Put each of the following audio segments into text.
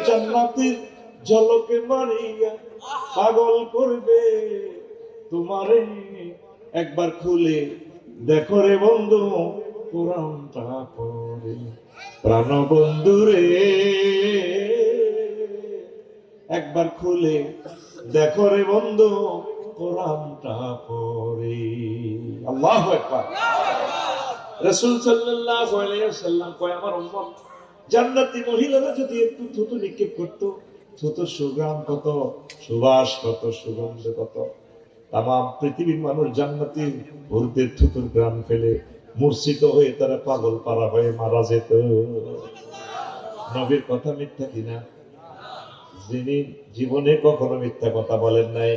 জান্নাতের ঝলকে মারিয়া পাগল করবে তোমারে। একবার খুলে দেখো রে বন্ধু কোরআনটা পড়ে, প্রাণ বন্ধু রে একবার খুলে দেখো রে বন্ধু কোরআনটা পড়ে। আল্লাহু আকবার। রাসূল সাল্লাল্লাহু আলাইহি ওয়াসাল্লাম কয়, আমার উম্মত জান্নাতি মহিলারা যদি একটু থুতু নিক্ষেপ করতো, থুতুর সুঘ্রাণ কত, সুবাস কত, সুগন্ধ কত, তাম পৃথিবীর মানুষ জান্নাতি ভূতের থুতুর গ্রাম ফেলে মূর্ছিত হয়ে তারা পাগল পারা হয়ে মারা যেত। নবীর কথা মিথ্যা কিনা? যিনি জীবনে কখনো মিথ্যা কথা বলেন নাই,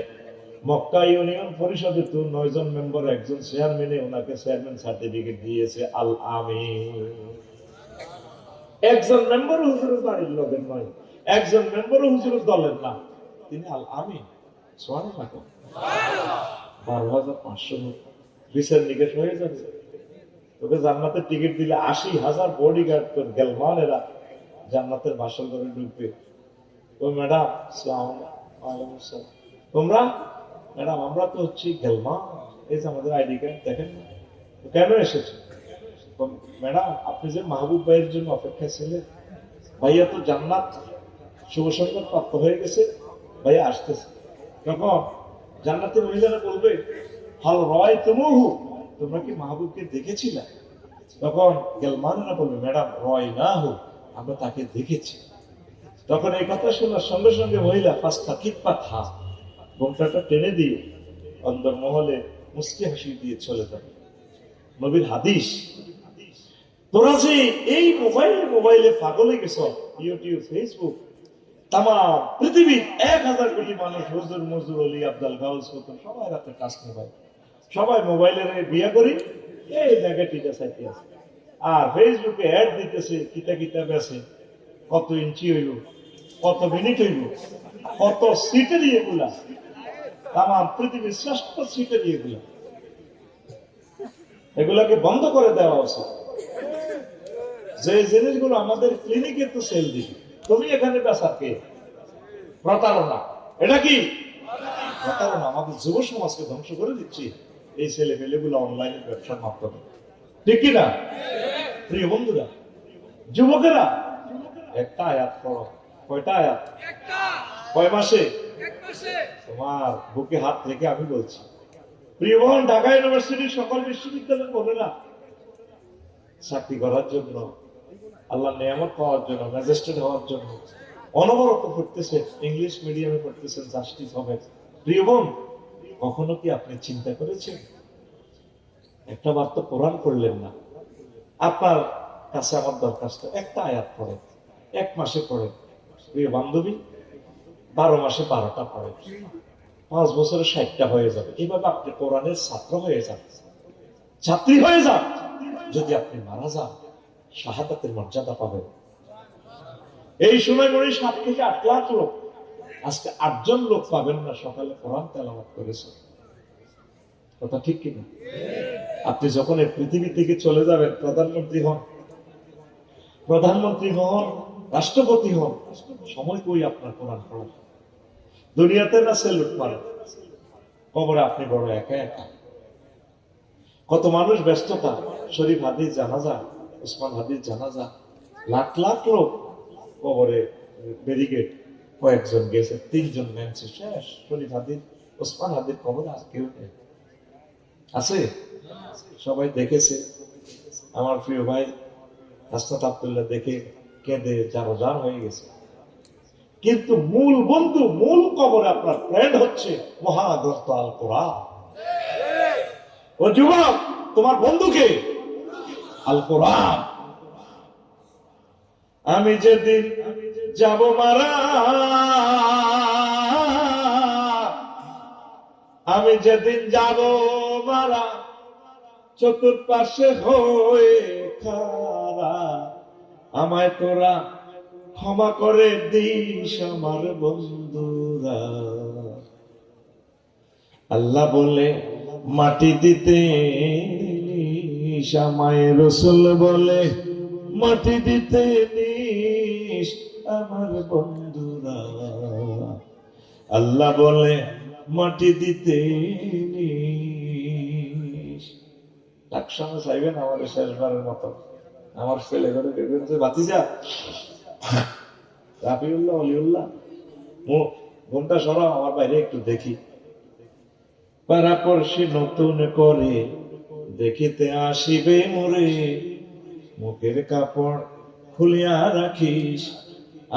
মক্কা ইউনিয়ন পরিষদে তো 9 জন মেম্বার, একজন চেয়ারম্যানে ওনাকে চেয়ারম্যান সার্টিফিকেট দিয়েছে আল আমিন। একজন মেম্বার হুজুরের বাড়ির লোকের নয়, একজন মেম্বার হুজুরের দলের না, তিনি আল আমিন। সুবহানাল্লাহ। 12,500 বিচার নিকেশ হয়ে যাবে। তোকে জান্নাতের টিকিট দিলে 80,000 বডিগার্ড তোর গেলমানেরা জান্নাতের বাসর ঘরে ঢুকবে। তো ম্যাডাম তোমরা, ম্যাডাম আমরা তো হচ্ছি গেলমান, এই যে আমাদের আইডি কার্ড দেখেন না, কেন এসেছো? ম্যাডাম আপনি যে মাহবুব ভাইয়ের জন্য অপেক্ষা ছিলেন, ভাইয়া তো জান্নাত শুভ সংবাদ প্রাপ্ত হয়ে গেছে, ভাইয়া আসতেছে। তখন জান্নাতের মহিলারা বলবে, হাল রয় তুমুহু, তোমরা কি মাহবুবকে দেখেছিলে? তখন গেলমানেরা বলবে, ম্যাডাম রয় না হোক, আমরা তাকে দেখেছি। তখন এই কথা শোনার সঙ্গে সঙ্গে মহিলা পাঁচটা কিপ্পা থা ঘোমটাটা টেনে দিয়ে অন্দরমহলে মুস্কি হাসি দিয়ে চলে যাবে। নবীর হাদিস, তোরা যে এই মোবাইলে পাগলে গেছ, ইউটিউব, ফেসবুক, তাম পৃথিবীর 1000 কোটি মানুষ, হুজুর মজুর অলি আব্দাল গাউস কত, সবাই রাতে কাজ মোবাইল, সবাই মোবাইলের বিয়া করি এই নেগেটিভটা চাইতে আছে, আর ফেসবুকে অ্যাড দিতেছে কিতা কিতা বেছে, কত ইঞ্চি হইল, কত মিনিট হইল, কত সিটে দিয়ে গুলা, তাম পৃথিবীর শ্রেষ্ঠ সিটে দিয়ে গুলা, এগুলাকে বন্ধ করে দেওয়া উচিত। যে জিনিসগুলো আমাদের ক্লিনিকে তো সেল দিবি, তুমি এখানে বেচাকে প্রতারণা। এটা কি প্রতারণা? আমাদের যুব সমাজকে ধ্বংস করে দিচ্ছি এই ছেলে পেলেগুলো অনলাইনে ব্যবসার মাধ্যমে, ঠিক কিনা? প্রিয় বন্ধুরা, যুবকেরা, একটা আয়াত পড়ো। কয়টা আয়াত? কয় মাসে? তোমার বুকে হাত রেখে আমি বলছি, প্রিয় বোন, ঢাকা ইউনিভার্সিটির সকল বিশ্ববিদ্যালয়ের বোনেরা, চাকরি করার জন্য, আল্লাহ নিয়ামত পাওয়ার জন্য, ম্যাজিস্ট্রেট হওয়ার জন্য অনবরত পড়তেছেন, ইংলিশ মিডিয়ামে পড়তেছেন, জাস্টিস হবে। প্রিয় বোন, কখনো কি আপনি চিন্তা করেছেন, একটা বার তো কোরআন পড়লেন না, আপনার কাছে আমার দরখাস্ত, একটা আয়াত পড়ে, 1 মাসে পড়ে। প্রিয় বান্ধবী, 12 মাসে 12টা পড়ে, 5 বছরে 60টা হয়ে যাবে। এইভাবে আপনি কোরআনের ছাত্র হয়ে যান, ছাত্রী হয়ে যান। যদি আপনি মারা যান, শাহাদাতের মর্যাদা পাবেন। এই সময় মনে 7 থেকে 8 লাখ লোক, আজকে 8 জন লোক পাবেন না সকালে কোরআন তেলাওয়াত করেছে। কথা ঠিক কিনা? আপনি যখন এই পৃথিবী থেকে চলে যাবেন, প্রধানমন্ত্রী হন, রাষ্ট্রপতি হন, সময় কই আপনার কোরআন পড়া? দুনিয়াতে না সেলুট মারেন, কবরে আপনি বড় একা একা। কত মানুষ ব্যস্ততা, শরীফ হাদিস জানাজা, ওসমান হাদিস জানাজা, লাখ লাখ লোক কবরে, ব্যারিকেড, কয়েকজন গেছে, 3 জন নেমছে, শেষ। শরীফ হাদিস, ওসমান হাদিস কবরে আর কেউ নেই, আছে? সবাই দেখেছে। আমার প্রিয় ভাই হাসনাত আব্দুল্লাহ দেখে কেঁদে জারোজার হয়ে গেছে। কিন্তু মূল বন্ধু, মূল কবরে আপনার ফ্রেন্ড হচ্ছে মহাগ্রন্থ আল কোরআন। ও যুবক, তোমার বন্ধুকে আল কোরআন। আমি যেদিন যাব মারা, আমি যেদিন যাব মারা, চতুর্পাশে হয়ে খারা, আমায় তোরা ক্ষমা করে দিস আমার বন্ধুরা। আল্লাহ বলে মাটি দিতে নিস, আমায় রসুল বলে মাটি দিতে নিস, আমার বন্ধুরা। আল্লাহ বলে মাটি দিতে একসঙ্গে চাইবেন আমাদের শেষবারের মতো। আমার ছেলে করে বাতিজা রাফিউল্লাহ অলিউল্লাহ ঘুমটা সরাও, আমার বাইরে একটু দেখি। পাড়াপড়শি নতুন করে দেখিতে আসিবে মোরে, মুখের কাপড় খুলিয়া রাখিস